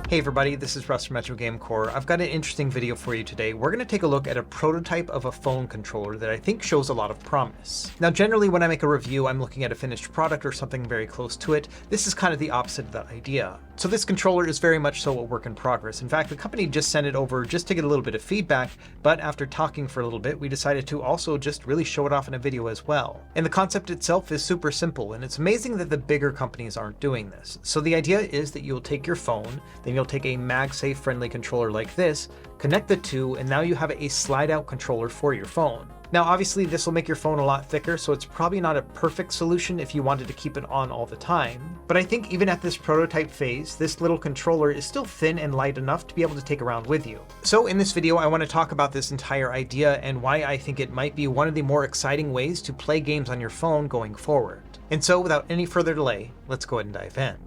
Hey everybody, this is Russ from Metro Game Core. I've got an interesting video for you today. We're going to take a look at a prototype of a phone controller that I think shows a lot of promise. Now generally when I make a review, I'm looking at a finished product or something very close to it. This is kind of the opposite of that idea. So this controller is very much so a work in progress. In fact, the company just sent it over just to get a little bit of feedback, but after talking for a little bit, we decided to also just really show it off in a video as well. And the concept itself is super simple, and it's amazing that the bigger companies aren't doing this. So the idea is that you'll take your phone, then you'll take a MagSafe friendly controller like this, connect the two, and now you have a slide out controller for your phone. Now obviously this will make your phone a lot thicker, so it's probably not a perfect solution if you wanted to keep it on all the time. But I think even at this prototype phase, this little controller is still thin and light enough to be able to take around with you. So in this video I want to talk about this entire idea and why I think it might be one of the more exciting ways to play games on your phone going forward. And so without any further delay, let's go ahead and dive in.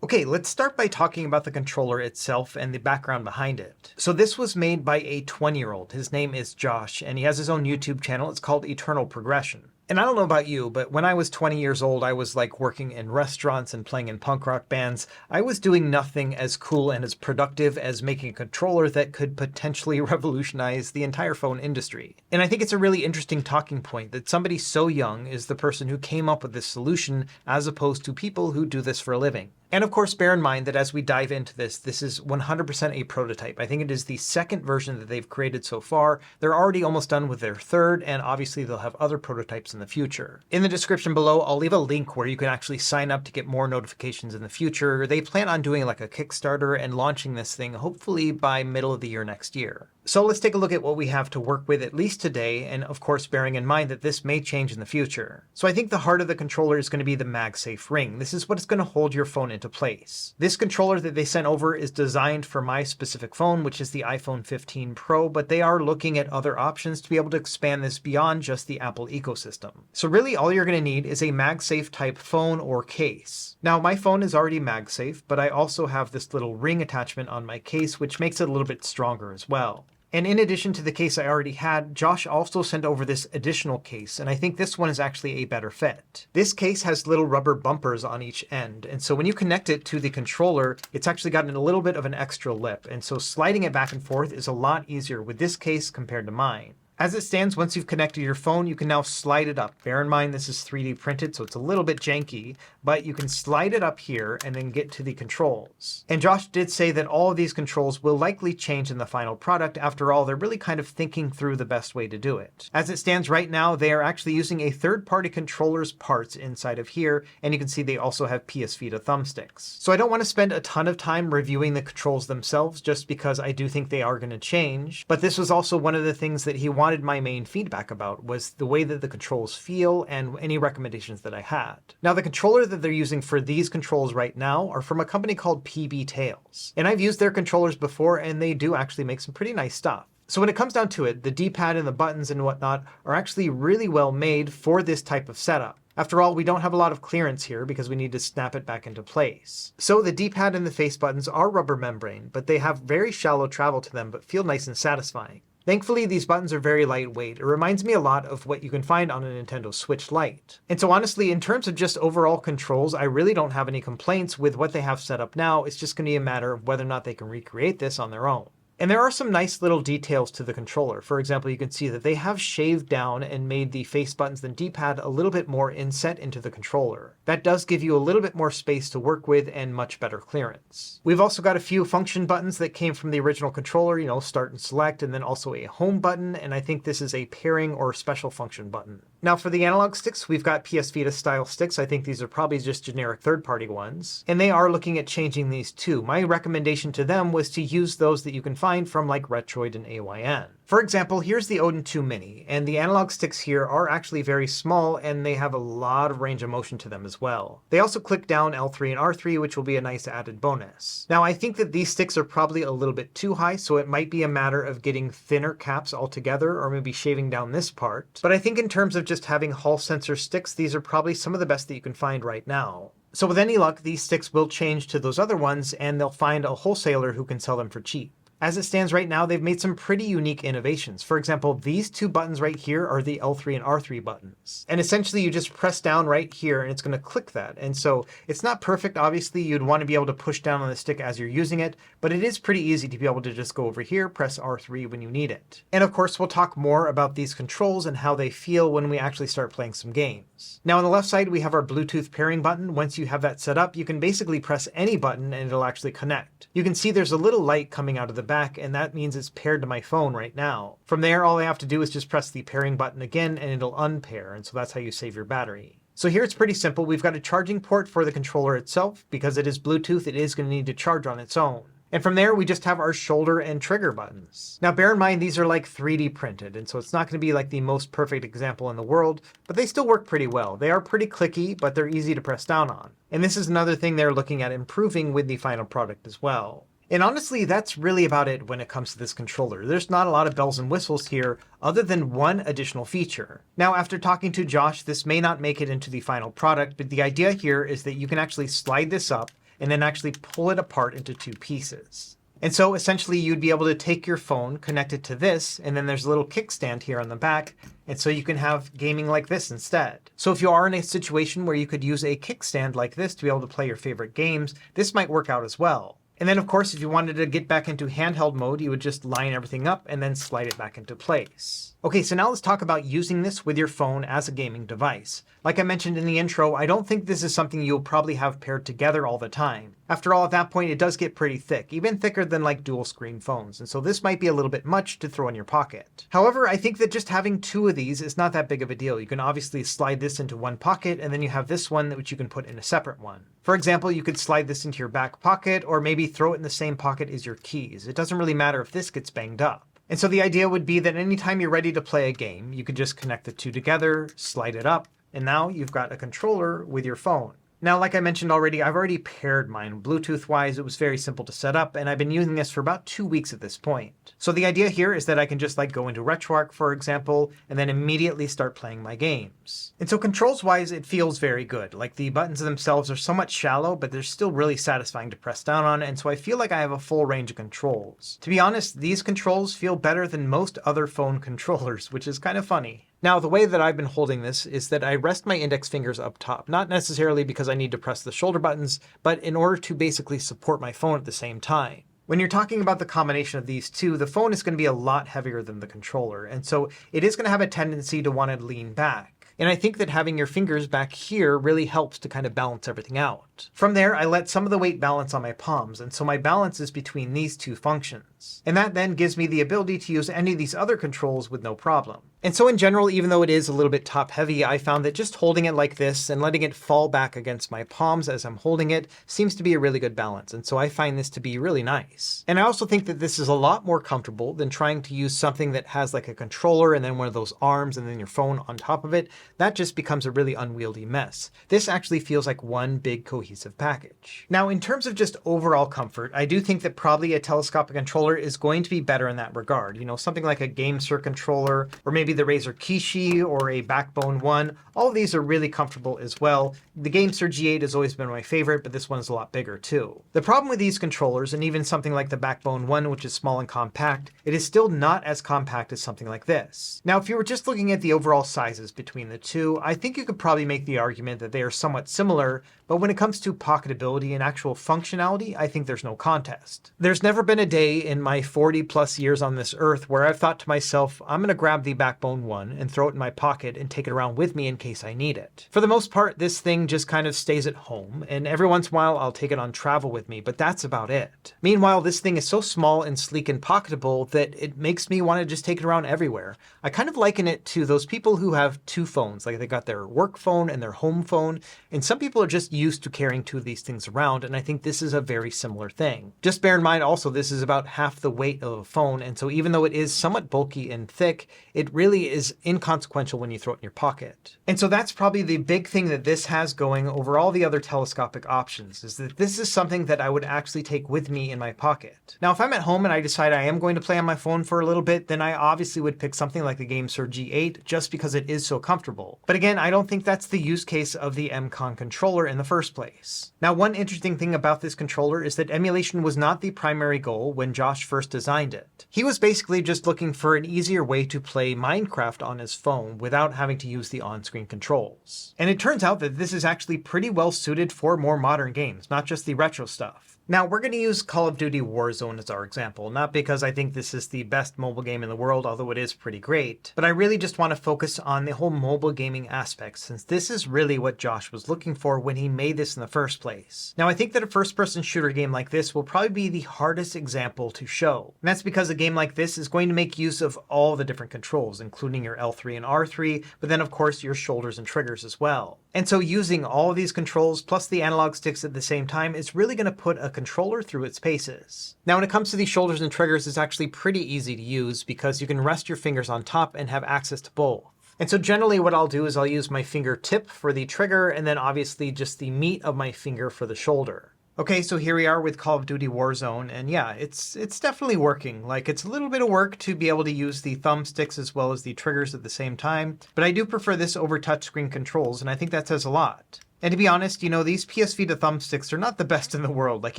Okay, let's start by talking about the controller itself and the background behind it. So this was made by a 20-year-old. His name is Josh, and he has his own YouTube channel. It's called Eternal Progression. And I don't know about you, but when I was 20 years old, I was like working in restaurants and playing in punk rock bands. I was doing nothing as cool and as productive as making a controller that could potentially revolutionize the entire phone industry. And I think it's a really interesting talking point that somebody so young is the person who came up with this solution as opposed to people who do this for a living. And of course, bear in mind that as we dive into this, this is 100% a prototype. I think it is the second version that they've created so far. They're already almost done with their third, and obviously they'll have other prototypes in the future. In the description below, I'll leave a link where you can actually sign up to get more notifications in the future. They plan on doing like a Kickstarter and launching this thing hopefully by middle of the year next year. So let's take a look at what we have to work with at least today, and of course bearing in mind that this may change in the future. So I think the heart of the controller is going to be the MagSafe ring. This is what's going to hold your phone into place. This controller that they sent over is designed for my specific phone, which is the iPhone 15 Pro, but they are looking at other options to be able to expand this beyond just the Apple ecosystem. So really all you're going to need is a MagSafe type phone or case. Now my phone is already MagSafe, but I also have this little ring attachment on my case, which makes it a little bit stronger as well. And in addition to the case I already had, Josh also sent over this additional case, and I think this one is actually a better fit. This case has little rubber bumpers on each end, and so when you connect it to the controller, it's actually gotten a little bit of an extra lip, and so sliding it back and forth is a lot easier with this case compared to mine. As it stands, once you've connected your phone, you can now slide it up. Bear in mind this is 3D printed, so it's a little bit janky, but you can slide it up here and then get to the controls. And Josh did say that all of these controls will likely change in the final product. After all, they're really kind of thinking through the best way to do it. As it stands right now, they are actually using a third-party controller's parts inside of here, and you can see they also have PS Vita thumbsticks. So I don't want to spend a ton of time reviewing the controls themselves, just because I do think they are going to change, but this was also one of the things that he wanted my main feedback about, was the way that the controls feel and any recommendations that I had. Now the controller that they're using for these controls right now are from a company called PB Tails. And I've used their controllers before and they do actually make some pretty nice stuff. So when it comes down to it, the D-pad and the buttons and whatnot are actually really well made for this type of setup. After all, we don't have a lot of clearance here because we need to snap it back into place. So the D-pad and the face buttons are rubber membrane, but they have very shallow travel to them but feel nice and satisfying. Thankfully, these buttons are very lightweight. It reminds me a lot of what you can find on a Nintendo Switch Lite. And so honestly, in terms of just overall controls, I really don't have any complaints with what they have set up now. It's just going to be a matter of whether or not they can recreate this on their own. And there are some nice little details to the controller. For example, you can see that they have shaved down and made the face buttons and D-pad a little bit more inset into the controller. That does give you a little bit more space to work with and much better clearance. We've also got a few function buttons that came from the original controller, start and select, and then also a home button, and I think this is a pairing or special function button. Now for the analog sticks, we've got PS Vita style sticks. I think these are probably just generic third-party ones, and they are looking at changing these too. My recommendation to them was to use those that you can find from like Retroid and AYN. For example, here's the Odin 2 Mini, and the analog sticks here are actually very small and they have a lot of range of motion to them as well. They also click down L3 and R3, which will be a nice added bonus. Now I think that these sticks are probably a little bit too high, so it might be a matter of getting thinner caps altogether or maybe shaving down this part. But I think in terms of just having Hall sensor sticks, these are probably some of the best that you can find right now. So with any luck, these sticks will change to those other ones and they'll find a wholesaler who can sell them for cheap. As it stands right now, they've made some pretty unique innovations. For example, these two buttons right here are the L3 and R3 buttons. And essentially you just press down right here and it's going to click that. And so it's not perfect. Obviously, you'd want to be able to push down on the stick as you're using it, but it is pretty easy to be able to just go over here, press R3 when you need it. And of course, we'll talk more about these controls and how they feel when we actually start playing some games. Now on the left side, we have our Bluetooth pairing button. Once you have that set up, you can basically press any button and it'll actually connect. You can see there's a little light coming out of the back, and that means it's paired to my phone right now. From there, all I have to do is just press the pairing button again and it'll unpair, and so that's how you save your battery. So here it's pretty simple. We've got a charging port for the controller itself. Because it is Bluetooth, it is going to need to charge on its own. And from there, we just have our shoulder and trigger buttons. Now, bear in mind, these are like 3D printed, and so it's not going to be like the most perfect example in the world, but they still work pretty well. They are pretty clicky, but they're easy to press down on. And this is another thing they're looking at improving with the final product as well. And honestly, that's really about it when it comes to this controller. There's not a lot of bells and whistles here other than one additional feature. Now, after talking to Josh, this may not make it into the final product, but the idea here is that you can actually slide this up and then actually pull it apart into two pieces. And so essentially you'd be able to take your phone, connect it to this, and then there's a little kickstand here on the back. And so you can have gaming like this instead. So if you are in a situation where you could use a kickstand like this to be able to play your favorite games, this might work out as well. And then of course, if you wanted to get back into handheld mode, you would just line everything up and then slide it back into place. Okay, so now let's talk about using this with your phone as a gaming device. Like I mentioned in the intro, I don't think this is something you'll probably have paired together all the time. After all, at that point, it does get pretty thick, even thicker than like dual screen phones. And so this might be a little bit much to throw in your pocket. However, I think that just having two of these is not that big of a deal. You can obviously slide this into one pocket, and then you have this one which you can put in a separate one. For example, you could slide this into your back pocket, or maybe throw it in the same pocket as your keys. It doesn't really matter if this gets banged up. And so the idea would be that anytime you're ready to play a game, you could just connect the two together, slide it up, and now you've got a controller with your phone. Now, like I mentioned already, I've already paired mine. Bluetooth-wise, it was very simple to set up, and I've been using this for about 2 weeks at this point. So the idea here is that I can just like go into RetroArch, for example, and then immediately start playing my games. And so controls-wise, it feels very good. Like the buttons themselves are somewhat shallow, but they're still really satisfying to press down on, and so I feel like I have a full range of controls. To be honest, these controls feel better than most other phone controllers, which is kind of funny. Now, the way that I've been holding this is that I rest my index fingers up top, not necessarily because I need to press the shoulder buttons, but in order to basically support my phone at the same time. When you're talking about the combination of these two, the phone is going to be a lot heavier than the controller, and so it is going to have a tendency to want to lean back. And I think that having your fingers back here really helps to kind of balance everything out. From there, I let some of the weight balance on my palms, and so my balance is between these two functions. And that then gives me the ability to use any of these other controls with no problem. And so in general, even though it is a little bit top heavy, I found that just holding it like this and letting it fall back against my palms as I'm holding it seems to be a really good balance. And so I find this to be really nice. And I also think that this is a lot more comfortable than trying to use something that has like a controller and then one of those arms and then your phone on top of it. That just becomes a really unwieldy mess. This actually feels like one big cohesive package. Now, in terms of just overall comfort, I do think that probably a telescopic controller is going to be better in that regard. You know, something like a GameSir controller, or maybe the Razer Kishi or a Backbone 1. All of these are really comfortable as well. The GameSir G8 has always been my favorite, but this one's a lot bigger too. The problem with these controllers, and even something like the Backbone 1, which is small and compact, it is still not as compact as something like this. Now, if you were just looking at the overall sizes between the two, I think you could probably make the argument that they are somewhat similar, but when it comes to pocketability and actual functionality, I think there's no contest. There's never been a day in my 40 plus years on this earth where I've thought to myself, I'm going to grab the Backbone 1 and throw it in my pocket and take it around with me in case I need it. For the most part, this thing just kind of stays at home, and every once in a while I'll take it on travel with me, but that's about it. Meanwhile, this thing is so small and sleek and pocketable that it makes me want to just take it around everywhere. I kind of liken it to those people who have two phones, like they got their work phone and their home phone, and some people are just used to carrying two of these things around, and I think this is a very similar thing. Just bear in mind also this is about half the weight of a phone, and so even though it is somewhat bulky and thick, it really is inconsequential when you throw it in your pocket. And so that's probably the big thing that this has going over all the other telescopic options, is that this is something that I would actually take with me in my pocket. Now, if I'm at home and I decide I am going to play on my phone for a little bit, then I obviously would pick something like the GameSir G8 just because it is so comfortable. But again, I don't think that's the use case of the MCon controller in the first place. Now, one interesting thing about this controller is that emulation was not the primary goal when Josh first designed it. He was basically just looking for an easier way to play Minecraft on his phone without having to use the on-screen controls. And it turns out that this is actually pretty well suited for more modern games, not just the retro stuff. Now, we're going to use Call of Duty Warzone as our example, not because I think this is the best mobile game in the world, although it is pretty great, but I really just want to focus on the whole mobile gaming aspect, since this is really what Josh was looking for when he made this in the first place. Now, I think that a first-person shooter game like this will probably be the hardest example to show, and that's because a game like this is going to make use of all the different controls, including your L3 and R3, but then of course your shoulders and triggers as well. And so using all of these controls plus the analog sticks at the same time is really going to put a controller through its paces. Now, when it comes to these shoulders and triggers, it's actually pretty easy to use because you can rest your fingers on top and have access to both. And so generally what I'll do is I'll use my fingertip for the trigger and then obviously just the meat of my finger for the shoulder. Okay, so here we are with Call of Duty Warzone, and yeah, it's definitely working. Like, it's a little bit of work to be able to use the thumbsticks as well as the triggers at the same time, but I do prefer this over touchscreen controls, and I think that says a lot. And to be honest, these PS Vita thumbsticks are not the best in the world. Like,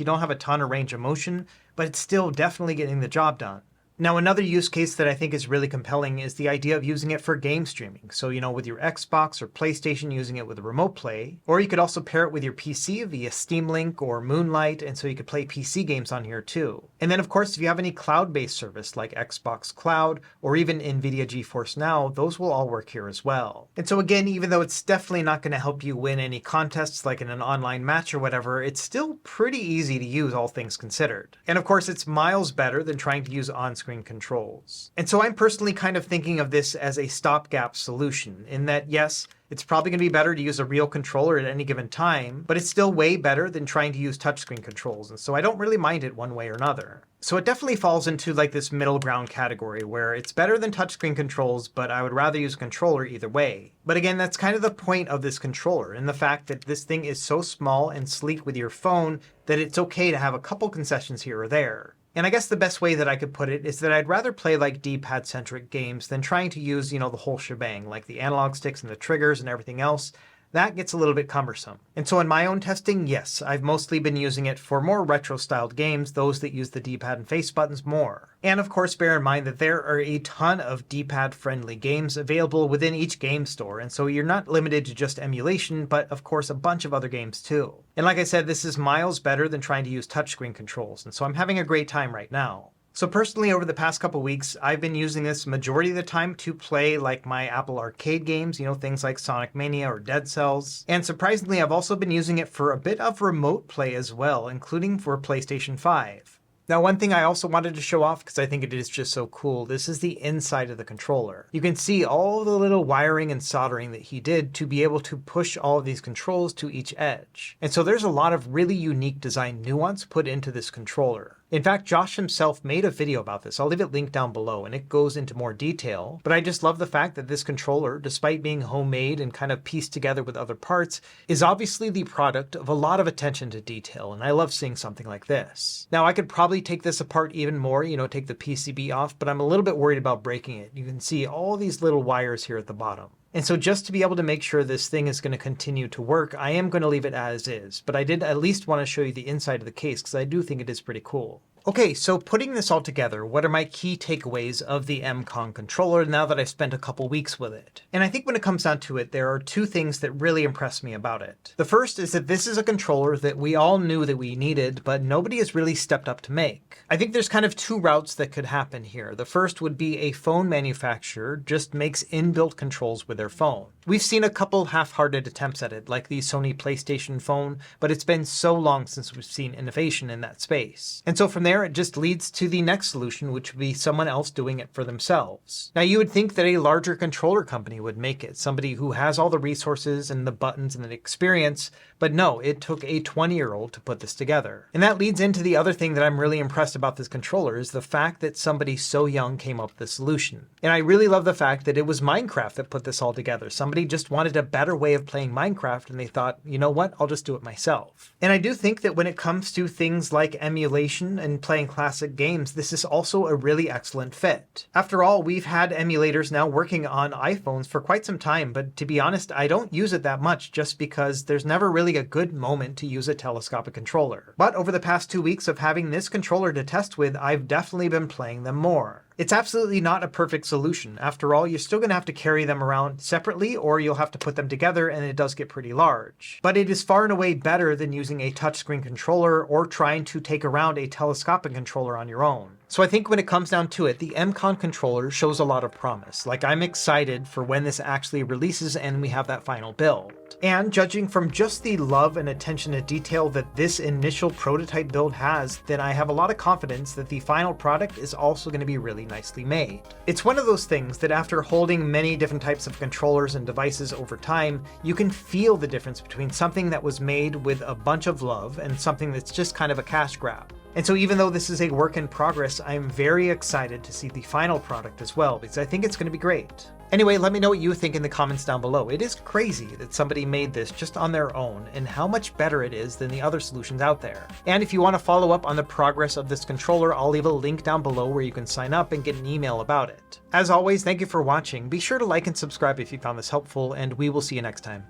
you don't have a ton of range of motion, but it's still definitely getting the job done. Now, another use case that I think is really compelling is the idea of using it for game streaming. So, with your Xbox or PlayStation, using it with a remote play, or you could also pair it with your PC via Steam Link or Moonlight, and so you could play PC games on here too. And then, of course, if you have any cloud-based service like Xbox Cloud or even NVIDIA GeForce Now, those will all work here as well. And so again, even though it's definitely not going to help you win any contests like in an online match or whatever, it's still pretty easy to use, all things considered. And of course, it's miles better than trying to use on-screen controls. And so I'm personally kind of thinking of this as a stopgap solution, in that yes, it's probably going to be better to use a real controller at any given time, but it's still way better than trying to use touchscreen controls, and so I don't really mind it one way or another. So it definitely falls into like this middle ground category where it's better than touchscreen controls, but I would rather use a controller either way. But again, that's kind of the point of this controller, and the fact that this thing is so small and sleek with your phone that it's okay to have a couple concessions here or there. And I guess the best way that I could put it is that I'd rather play like D-pad centric games than trying to use, the whole shebang, like the analog sticks and the triggers and everything else. That gets a little bit cumbersome. And so in my own testing, yes, I've mostly been using it for more retro-styled games, those that use the D-pad and face buttons more. And of course, bear in mind that there are a ton of D-pad-friendly games available within each game store, and so you're not limited to just emulation, but of course a bunch of other games too. And like I said, this is miles better than trying to use touchscreen controls, and so I'm having a great time right now. So personally, over the past couple weeks, I've been using this majority of the time to play like my Apple Arcade games, things like Sonic Mania or Dead Cells. And surprisingly, I've also been using it for a bit of remote play as well, including for PlayStation 5. Now, one thing I also wanted to show off, because I think it is just so cool, this is the inside of the controller. You can see all the little wiring and soldering that he did to be able to push all of these controls to each edge. And so there's a lot of really unique design nuance put into this controller. In fact, Josh himself made a video about this. I'll leave it linked down below, and it goes into more detail. But I just love the fact that this controller, despite being homemade and kind of pieced together with other parts, is obviously the product of a lot of attention to detail, and I love seeing something like this. Now, I could probably take this apart even more, take the PCB off, but I'm a little bit worried about breaking it. You can see all these little wires here at the bottom. And so just to be able to make sure this thing is going to continue to work, I am going to leave it as is. But I did at least want to show you the inside of the case because I do think it is pretty cool. Okay, so putting this all together, what are my key takeaways of the MCON controller now that I've spent a couple weeks with it? And I think when it comes down to it, there are two things that really impress me about it. The first is that this is a controller that we all knew that we needed, but nobody has really stepped up to make. I think there's kind of two routes that could happen here. The first would be a phone manufacturer just makes inbuilt controls with their phone. We've seen a couple half-hearted attempts at it, like the Sony PlayStation phone, but it's been so long since we've seen innovation in that space. And so from there, it just leads to the next solution, which would be someone else doing it for themselves. Now, you would think that a larger controller company would make it, somebody who has all the resources and the buttons and the experience, but no, it took a 20-year-old to put this together. And that leads into the other thing that I'm really impressed about this controller is the fact that somebody so young came up with the solution. And I really love the fact that it was Minecraft that put this all altogether. Somebody just wanted a better way of playing Minecraft and they thought, you know what, I'll just do it myself. And I do think that when it comes to things like emulation and playing classic games, this is also a really excellent fit. After all, we've had emulators now working on iPhones for quite some time, but to be honest, I don't use it that much just because there's never really a good moment to use a telescopic controller. But over the past 2 weeks of having this controller to test with, I've definitely been playing them more. It's absolutely not a perfect solution. After all, you're still going to have to carry them around separately, or you'll have to put them together and it does get pretty large. But it is far and away better than using a touchscreen controller or trying to take around a telescopic controller on your own. So I think when it comes down to it, the MCON controller shows a lot of promise. Like, I'm excited for when this actually releases and we have that final build. And judging from just the love and attention to detail that this initial prototype build has, then I have a lot of confidence that the final product is also going to be really nicely made. It's one of those things that after holding many different types of controllers and devices over time, you can feel the difference between something that was made with a bunch of love and something that's just kind of a cash grab. And so even though this is a work in progress, I'm very excited to see the final product as well, because I think it's going to be great. Anyway, let me know what you think in the comments down below. It is crazy that somebody made this just on their own and how much better it is than the other solutions out there. And if you want to follow up on the progress of this controller, I'll leave a link down below where you can sign up and get an email about it. As always, thank you for watching. Be sure to like and subscribe if you found this helpful, and we will see you next time.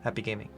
Happy gaming.